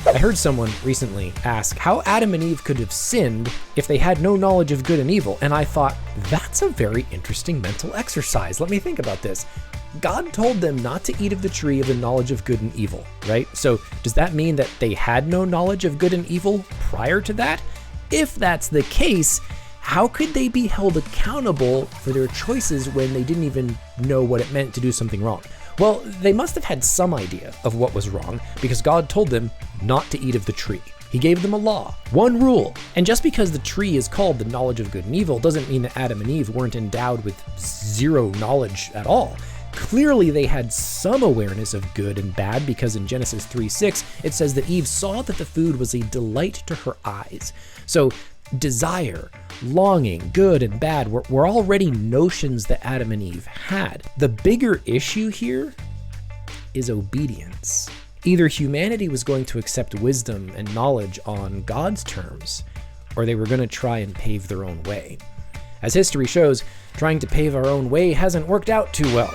I heard someone recently ask how Adam and Eve could have sinned if they had no knowledge of good and evil, and I thought, that's a very interesting mental exercise. Let me think about this. God told them not to eat of the tree of the knowledge of good and evil, right? So does that mean that they had no knowledge of good and evil prior to that? If that's the case, how could they be held accountable for their choices when they didn't even know what it meant to do something wrong? Well, they must have had some idea of what was wrong because God told them not to eat of the tree. He gave them a law, one rule. And just because the tree is called the knowledge of good and evil doesn't mean that Adam and Eve weren't endowed with zero knowledge at all. Clearly, they had some awareness of good and bad because in Genesis 3:6, it says that Eve saw that the food was a delight to her eyes. So desire, longing, good and bad were already notions that Adam and Eve had. The bigger issue here is obedience. Either humanity was going to accept wisdom and knowledge on God's terms, or they were going to try and pave their own way. As history shows, trying to pave our own way hasn't worked out too well.